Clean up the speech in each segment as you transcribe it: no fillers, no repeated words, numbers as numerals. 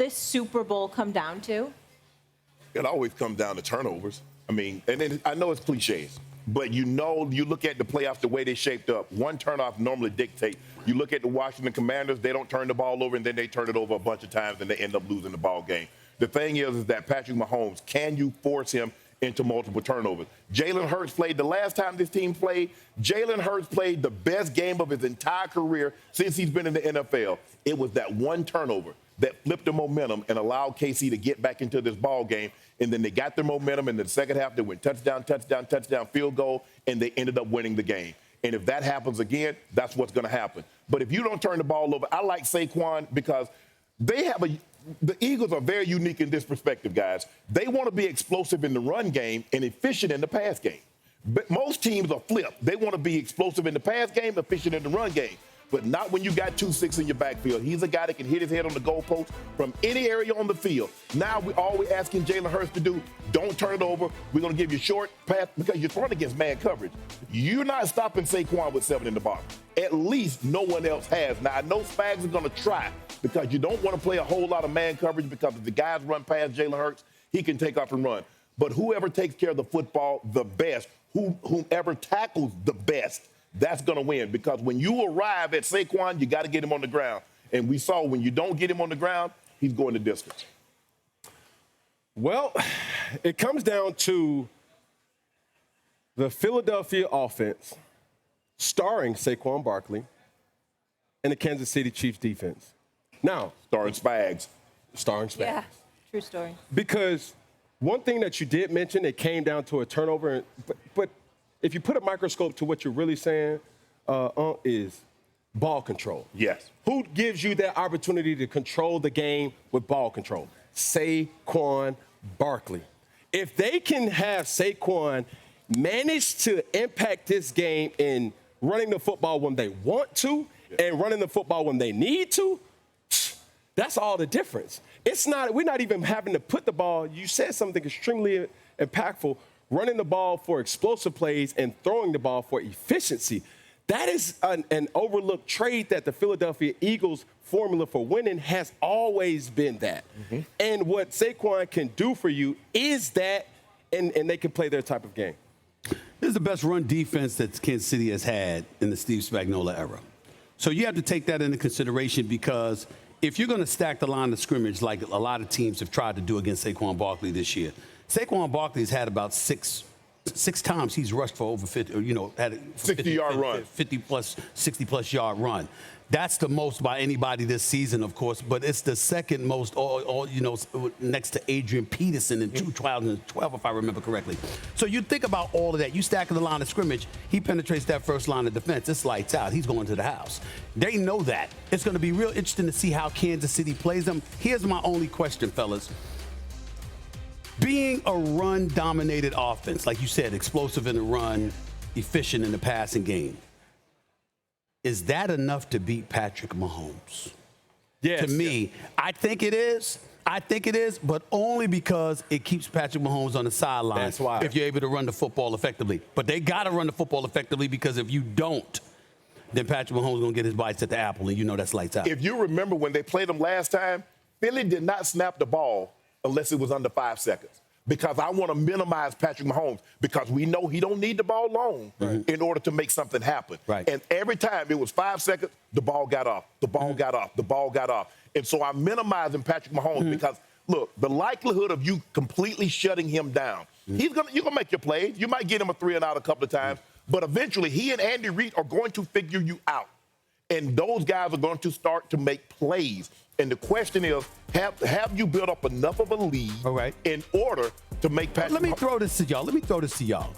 this Super Bowl come down to? It always comes down to turnovers. I mean, and then I know it's cliches, but you look at the playoffs, the way they shaped up. One turnoff normally dictates. You look at the Washington Commanders, they don't turn the ball over, and then they turn it over a bunch of times, and they end up losing the ball game. The thing is that Patrick Mahomes, can you force him into multiple turnovers? Jalen Hurts played the last time this team played. Jalen Hurts played the best game of his entire career since he's been in the NFL. It was that one turnover that flipped the momentum and allowed KC to get back into this ball game. And then they got their momentum in the second half. They went touchdown, touchdown, touchdown, field goal, and they ended up winning the game. And if that happens again, that's what's going to happen. But if you don't turn the ball over, I like Saquon because the Eagles are very unique in this perspective, guys. They want to be explosive in the run game and efficient in the pass game. But most teams are flipped. They want to be explosive in the pass game, efficient in the run game. But not when you got 2-6 in your backfield. He's a guy that can hit his head on the goalpost from any area on the field. Now all we're asking Jalen Hurts to do, don't turn it over. We're going to give you short pass because you're throwing against man coverage. You're not stopping Saquon with 7 in the box. At least no one else has. Now, I know Spags are going to try because you don't want to play a whole lot of man coverage because if the guys run past Jalen Hurts, he can take off and run. But whoever takes care of the football the best, whomever tackles the best, that's going to win because when you arrive at Saquon, you got to get him on the ground. And we saw when you don't get him on the ground, he's going the distance. Well, it comes down to the Philadelphia offense starring Saquon Barkley and the Kansas City Chiefs defense. Now, starring Spags. Yeah, true story. Because one thing that you did mention, it came down to a turnover, but if you put a microscope to what you're really saying, is ball control. Yes. Who gives you that opportunity to control the game with ball control? Saquon Barkley. If they can have Saquon manage to impact this game in running the football when they want to and running the football when they need to, that's all the difference. We're not even having to put the ball. You said something extremely impactful. Running the ball for explosive plays and throwing the ball for efficiency. That is an overlooked trait that the Philadelphia Eagles' formula for winning has always been that. Mm-hmm. And what Saquon can do for you is that, and they can play their type of game. This is the best run defense that Kansas City has had in the Steve Spagnuolo era. So you have to take that into consideration because if you're going to stack the line of scrimmage like a lot of teams have tried to do against Saquon Barkley this year, Saquon Barkley's had about six times he's rushed for over 50, had a 60-yard run. 50-plus, 60-plus yard run. That's the most by anybody this season, of course, but it's the second most, next to Adrian Peterson in 2012, if I remember correctly. So you think about all of that. You stack the line of scrimmage. He penetrates that first line of defense. It's lights out. He's going to the house. They know that. It's going to be real interesting to see how Kansas City plays them. Here's my only question, fellas. Being a run-dominated offense, like you said, explosive in the run, efficient in the passing game, is that enough to beat Patrick Mahomes? Yes. To me, I think it is. But only because it keeps Patrick Mahomes on the sideline. That's why. If you're able to run the football effectively. But they got to run the football effectively because if you don't, then Patrick Mahomes is going to get his bites at the apple, and that's lights out. If you remember when they played them last time, Philly did not snap the ball unless it was under 5 seconds. Because I want to minimize Patrick Mahomes because we know he don't need the ball long in order to make something happen. Right. And every time it was 5 seconds, the ball got off, the ball got off, the ball got off. And so I'm minimizing Patrick Mahomes because, look, the likelihood of you completely shutting him down, you're going to make your plays. You might get him a 3 and out a couple of times, but eventually he and Andy Reid are going to figure you out. And those guys are going to start to make plays. And the question is, have you built up enough of a lead in order to make Patrick Let me throw this to y'all.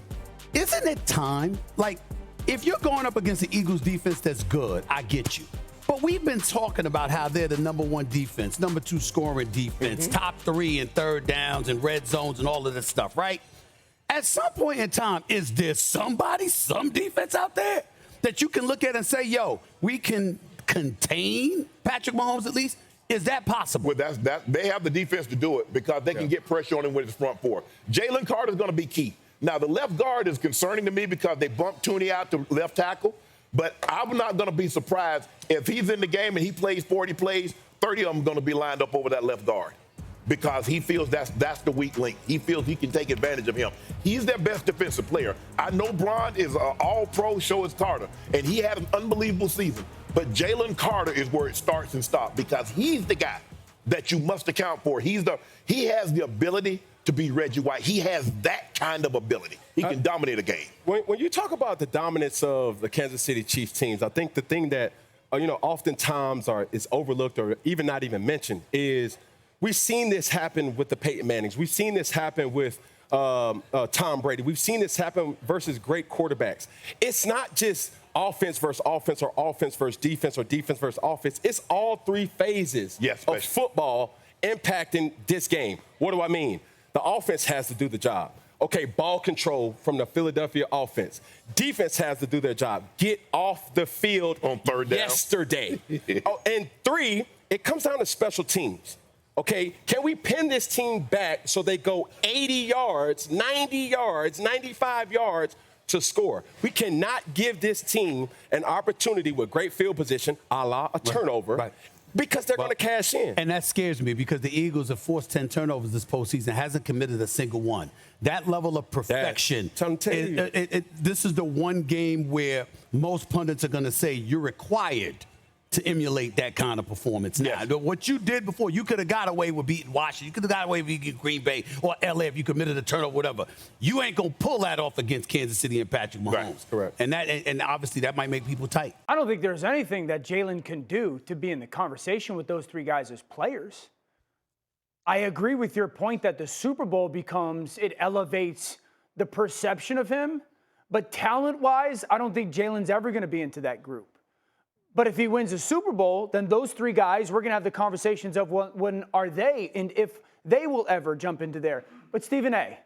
Isn't it time? Like, if you're going up against the Eagles defense that's good, I get you. But we've been talking about how they're the number 1 defense, number 2 scoring defense, top 3 in third downs and red zones and all of this stuff, right? At some point in time, is there some defense out there that you can look at and say, yo, we can contain Patrick Mahomes at least? Is that possible? Well, they have the defense to do it because they can get pressure on him with his front 4. Jalen Carter's going to be key. Now, the left guard is concerning to me because they bumped Tooney out to left tackle, but I'm not going to be surprised if he's in the game and he plays 40 plays, 30 of them going to be lined up over that left guard because he feels that's the weak link. He feels he can take advantage of him. He's their best defensive player. I know Bron is an all-pro, so is Carter, and he had an unbelievable season. But Jalen Carter is where it starts and stops because he's the guy that you must account for. He has the ability to be Reggie White. He has that kind of ability. He can dominate a game. When you talk about the dominance of the Kansas City Chiefs teams, I think the thing that oftentimes is overlooked or even not even mentioned is we've seen this happen with the Peyton Mannings. We've seen this happen with Tom Brady. We've seen this happen versus great quarterbacks. It's not just offense versus offense or offense versus defense or defense versus offense. It's all three phases of football impacting this game. What do I mean? The offense has to do the job. Okay, ball control from the Philadelphia offense. Defense has to do their job. Get off the field on third down yesterday. And 3, it comes down to special teams. Okay, can we pin this team back so they go 80 yards, 90 yards, 95 yards to score? We cannot give this team an opportunity with great field position, a la a turnover. Right. Because they're going to cash in. And that scares me because the Eagles have forced 10 turnovers this postseason, hasn't committed a single one. That level of perfection. This is the one game where most pundits are going to say you're required to emulate that kind of performance. Now, what you did before, you could have got away with beating Washington. You could have got away with beating Green Bay or L.A. if you committed a turnover, whatever. You ain't going to pull that off against Kansas City and Patrick Mahomes. Right, correct. And obviously that might make people tight. I don't think there's anything that Jalen can do to be in the conversation with those three guys as players. I agree with your point that the Super Bowl it elevates the perception of him. But talent-wise, I don't think Jalen's ever going to be into that group. But if he wins a Super Bowl, then those three guys, we're going to have the conversations of when are they and if they will ever jump into there. But Stephen A.,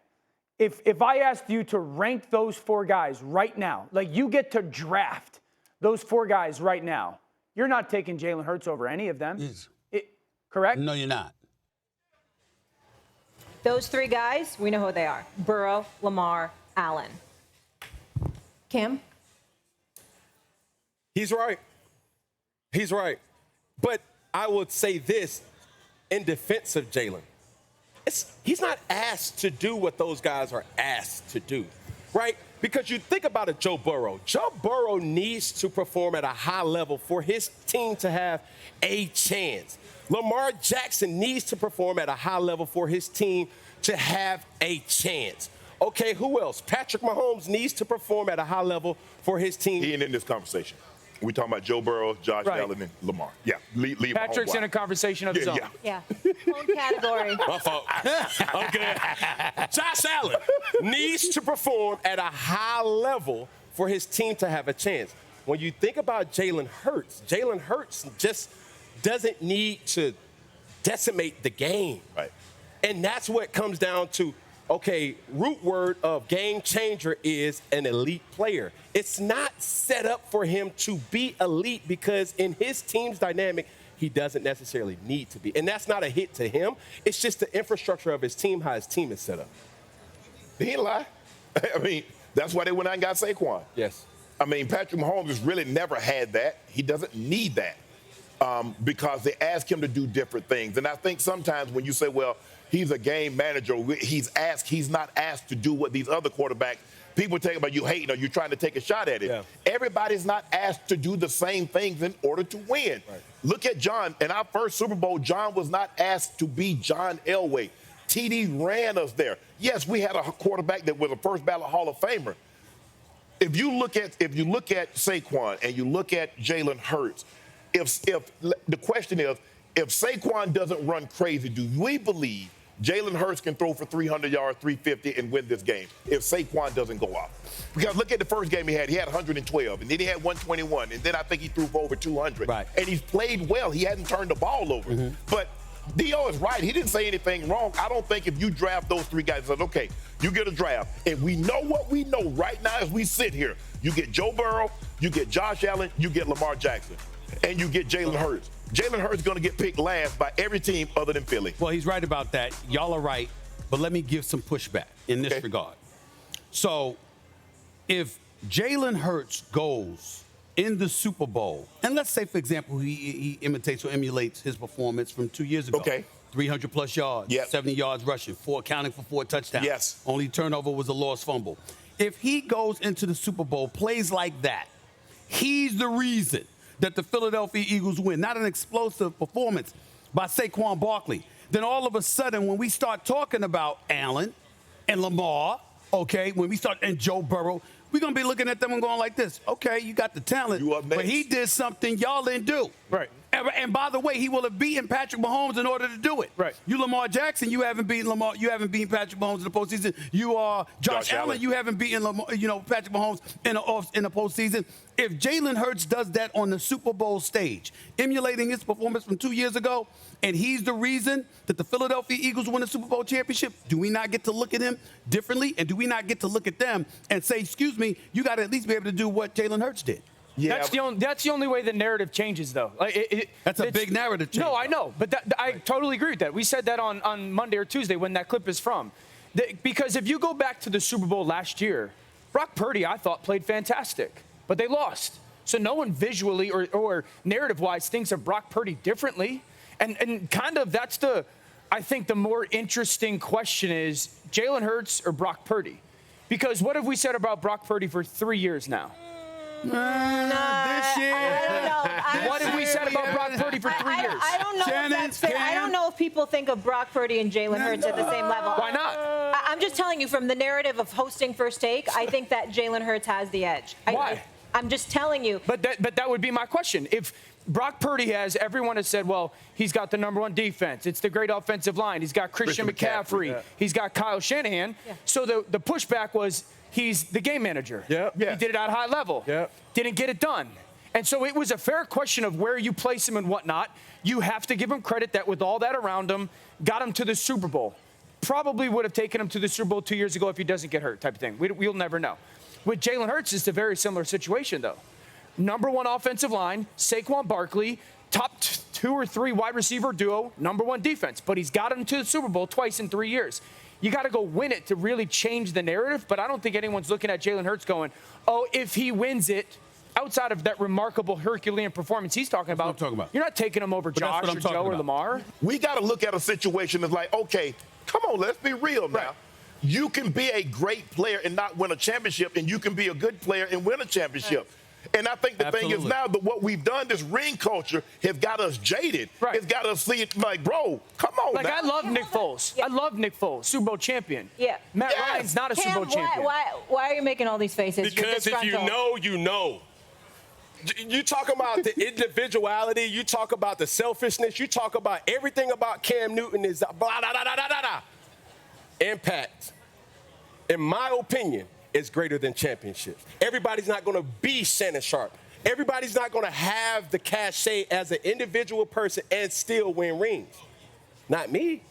if I asked you to rank those 4 guys right now, like you get to draft those 4 guys right now, you're not taking Jalen Hurts over any of them. Yes. Correct? No, you're not. Those 3 guys, we know who they are. Burrow, Lamar, Allen. Cam? He's right. He's right. But I would say this in defense of Jalen. He's not asked to do what those guys are asked to do, right? Because you think about it, Joe Burrow. Joe Burrow needs to perform at a high level for his team to have a chance. Lamar Jackson needs to perform at a high level for his team to have a chance. Okay, who else? Patrick Mahomes needs to perform at a high level for his team. He ain't in this conversation. We talking about Joe Burrow, Josh Allen, and Lamar. Yeah, leave Patrick's in a conversation of his own. Yeah. Own category. My fault. I'm good. Josh Allen needs to perform at a high level for his team to have a chance. When you think about Jalen Hurts just doesn't need to decimate the game. Right. And that's what comes down to, okay, root word of game changer is an elite player. It's not set up for him to be elite because in his team's dynamic, he doesn't necessarily need to be. And that's not a hit to him. It's just the infrastructure of his team, how his team is set up. He ain't lie. I mean, that's why they went out and got Saquon. Yes. I mean, Patrick Mahomes has really never had that. He doesn't need that because they ask him to do different things. And I think sometimes when you say, well, he's a game manager, he's not asked to do what these other quarterbacks, people take about you hating or you're trying to take a shot at it. Yeah. Everybody's not asked to do the same things in order to win. Right. Look at John. In our first Super Bowl, John was not asked to be John Elway. TD ran us there. Yes, we had a quarterback that was a first ballot Hall of Famer. If you look at Saquon and you look at Jalen Hurts, if the question is, if Saquon doesn't run crazy, do we believe Jalen Hurts can throw for 300 yards, 350, and win this game if Saquon doesn't go off? Because look at the first game he had 112, and then he had 121, and then I think he threw for over 200. Right. And he's played well. He hasn't turned the ball over. Mm-hmm. But D.O. is right. He didn't say anything wrong. I don't think if you draft those 3 guys, said, okay, you get a draft, and we know what we know right now as we sit here. You get Joe Burrow, you get Josh Allen, you get Lamar Jackson, and you get Jalen Hurts. Jalen Hurts is going to get picked last by every team other than Philly. Well, he's right about that. Y'all are right, but let me give some pushback in this regard. So if Jalen Hurts goes in the Super Bowl, and let's say, for example, he imitates or emulates his performance from 2 years ago. Okay. 300-plus yards, Yep. 70 yards rushing, accounting for 4 touchdowns. Yes. Only turnover was a lost fumble. If he goes into the Super Bowl, plays like that, he's the reason that the Philadelphia Eagles win, not an explosive performance by Saquon Barkley. Then all of a sudden, when we start talking about Allen and Lamar, okay, and Joe Burrow, we're going to be looking at them and going like this. Okay, you got the talent, You up next. but he did something y'all didn't do. Right. And by the way, he will have beaten Patrick Mahomes in order to do it. Right. You Lamar Jackson, you haven't beaten Patrick Mahomes in the postseason. You are Josh Allen, you haven't beaten Patrick Mahomes in the postseason. If Jalen Hurts does that on the Super Bowl stage, emulating his performance from 2 years ago, and he's the reason that the Philadelphia Eagles win the Super Bowl championship, do we not get to look at him differently? And do we not get to look at them and say, excuse me, you got to at least be able to do what Jalen Hurts did? Yeah. That's the only way the narrative changes, though. That's a big narrative change. No, I know, but I totally agree with that. We said that on Monday or Tuesday when that clip is from. Because if you go back to the Super Bowl last year, Brock Purdy, I thought, played fantastic, but they lost. So no one visually or narrative-wise thinks of Brock Purdy differently. And kind of that's I think the more interesting question is Jalen Hurts or Brock Purdy? Because what have we said about Brock Purdy for 3 years now? This year. I don't know. What have we said about Brock Purdy for 3 years? I don't know if that's fair. I don't know if people think of Brock Purdy and Jalen Hurts at the same level. Why not? I'm just telling you from the narrative of hosting First Take, I think that Jalen Hurts has the edge. Why? I'm just telling you. But that would be my question. If Brock Purdy everyone has said, well, he's got the number 1 defense. It's the great offensive line. He's got Christian McCaffrey. Yeah. He's got Kyle Shanahan. Yeah. So the pushback was he's the game manager. Yeah. He did it at a high level. Yeah. Didn't get it done. And so it was a fair question of where you place him and whatnot. You have to give him credit that with all that around him, got him to the Super Bowl. Probably would have taken him to the Super Bowl 2 years ago if he doesn't get hurt type of thing. We'll never know. With Jalen Hurts, it's a very similar situation, though. Number 1 offensive line, Saquon Barkley, top 2 or 3 wide receiver duo, number 1 defense. But he's got him to the Super Bowl twice in 3 years. You got to go win it to really change the narrative. But I don't think anyone's looking at Jalen Hurts going, oh, if he wins it, outside of that remarkable Herculean performance he's talking about, what I'm talking about. You're not taking him over Josh or Joe or Lamar. We got to look at a situation that's like, okay, come on, let's be real now. Right. You can be a great player and not win a championship, and you can be a good player and win a championship. Right. And I think the thing is now that what we've done, this ring culture, has got us jaded. Right. It's got us see it like, bro, come on Like, now. I love Nick Foles. Yeah. I love Nick Foles, Super Bowl champion. Yeah. Matt Yes. Ryan's not a Super Bowl champion. Why are you making all these faces? You're Because if you disgruntled. know, you know. You talk about the individuality, you talk about the selfishness, you talk about everything about Cam Newton is blah, da, da, da, da, da, da. Impact, in my opinion, is greater than championships. Everybody's not going to be Shannon Sharpe. Everybody's not going to have the cachet as an individual person and still win rings. Not me,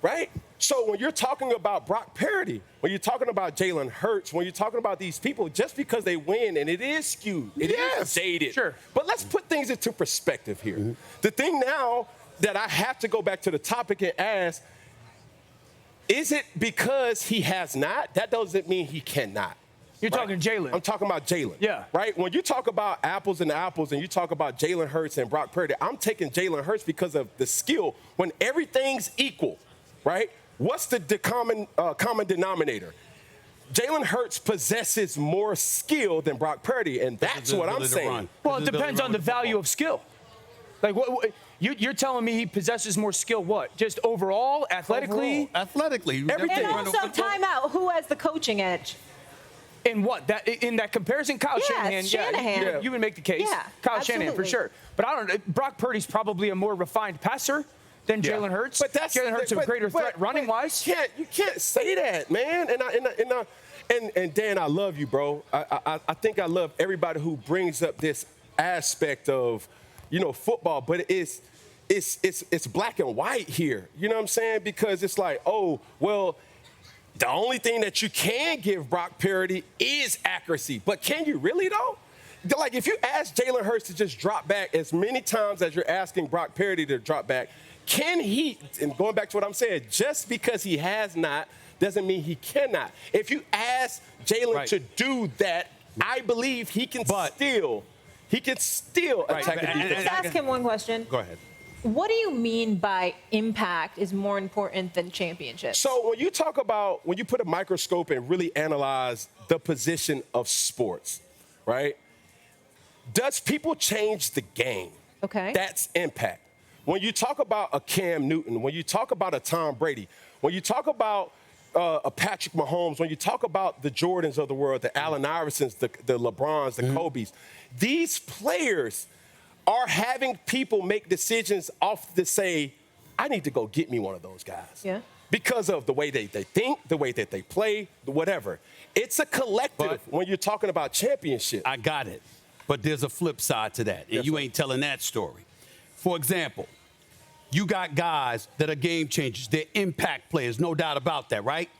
right? So when you're talking about Brock Purdy, when you're talking about Jalen Hurts, when you're talking about these people, just because they win, and it is skewed, it is jaded. Sure. But let's put things into perspective here. Mm-hmm. The thing now that I have to go back to the topic and ask, is it because he has not? That doesn't mean he cannot. You're talking Jalen. I'm talking about Jalen. Yeah. Right? When you talk about apples and apples and you talk about Jalen Hurts and Brock Purdy, I'm taking Jalen Hurts because of the skill. When everything's equal, right? What's the common denominator? Jalen Hurts possesses more skill than Brock Purdy, and that's what I'm saying. Well, it depends on the value of skill. Like, you're telling me he possesses more skill, what? Just overall, athletically? Overall, athletically. Everything. And also, time out. Who has the coaching edge? In what? In that comparison, Kyle Shanahan. Shanahan. Yeah, you would make the case. Yeah, Kyle Shanahan, for absolutely. sure. But I don't know. Brock Purdy's probably a more refined passer than Jalen Hurts. But that's Jalen Hurts a greater threat running-wise. You can't say that, man. And Dan, I love you, bro. I think I love everybody who brings up this aspect of, football. But it's black and white here. You know what I'm saying? Because it's like, oh, well, the only thing that you can give Brock Purdy is accuracy. But can you really, though? Like, if you ask Jalen Hurts to just drop back as many times as you're asking Brock Purdy to drop back, can he, and going back to what I'm saying, just because he has not doesn't mean he cannot. If you ask Jalen to do that, I believe he can still he can still attack the defense. Let's ask him one question. Go ahead. What do you mean by impact is more important than championship? So when you put a microscope and really analyze the position of sports, right? Does people change the game? Okay. That's impact. When you talk about a Cam Newton, when you talk about a Tom Brady, when you talk about a Patrick Mahomes, when you talk about the Jordans of the world, the Allen Iversons, the LeBrons, the Kobes, these players are having people make decisions off to say, I need to go get me one of those guys. Yeah. Because of the way they think, the way that they play, whatever. It's a collective when you're talking about championship. I got it. But there's a flip side to that, and you ain't telling that story. For example, you got guys that are game changers. They're impact players, no doubt about that, right?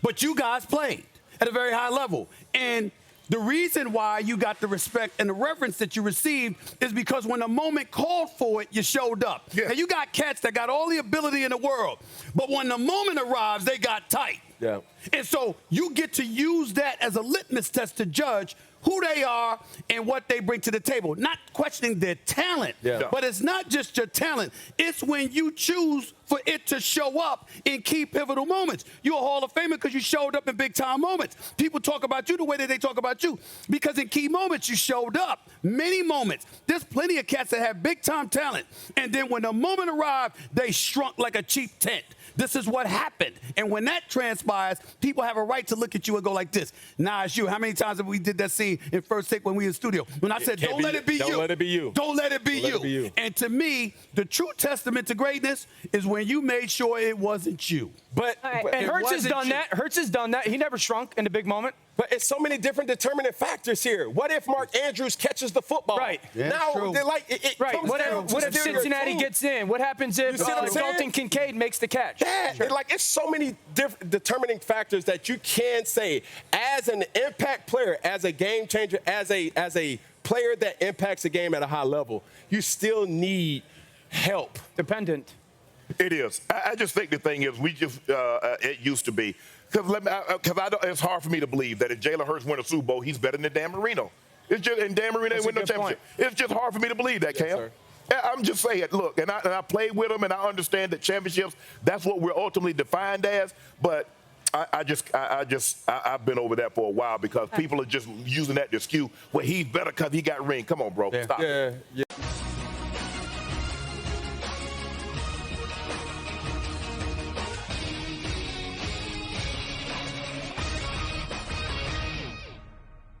But you guys played at a very high level. And the reason why you got the respect and the reverence that you received is because when the moment called for it, you showed up. Yeah. And you got cats that got all the ability in the world. But when the moment arrives, they got tight. Yeah. And so you get to use that as a litmus test to judge who they are and what they bring to the table. Not questioning their talent, but it's not just your talent. It's when you choose for it to show up in key pivotal moments. You're a Hall of Famer because you showed up in big-time moments. People talk about you the way that they talk about you because in key moments you showed up. Many moments. There's plenty of cats that have big-time talent, and then when the moment arrived, they shrunk like a cheap tent. This is what happened. And when that transpires, people have a right to look at you and go like this. Nah, it's you. How many times have we did that scene in First Take when we in the studio? When I said, don't let it be you. Don't let it be you. Don't let it be you. And to me, the true testament to greatness is when you made sure it wasn't you. But And Hurts has done that. Hurts has done that. He never shrunk in the big moment. But it's so many different determining factors here. What if Mark Andrews catches the football? Right. Yeah, now, true. they're like, it comes down to What if still your Cincinnati team. gets in? What happens if see what I'm saying? Dalton Kincaid makes the catch? Yeah, it's so many different determining factors that you can say as an impact player, as a game changer, as a player that impacts the game at a high level, you still need help. Dependent. It is. I just think the thing is, it used to be. Because it's hard for me to believe that if Jalen Hurts win a Super Bowl, he's better than Dan Marino. And Dan Marino ain't win no championship. It's just hard for me to believe that, Cam. Sir. I'm just saying, look, and I played with him, and I understand that championships, that's what we're ultimately defined as, but I've been over that for a while because people are just using that to excuse, well, he's better because he got ring. Come on, bro. Stop. Yeah.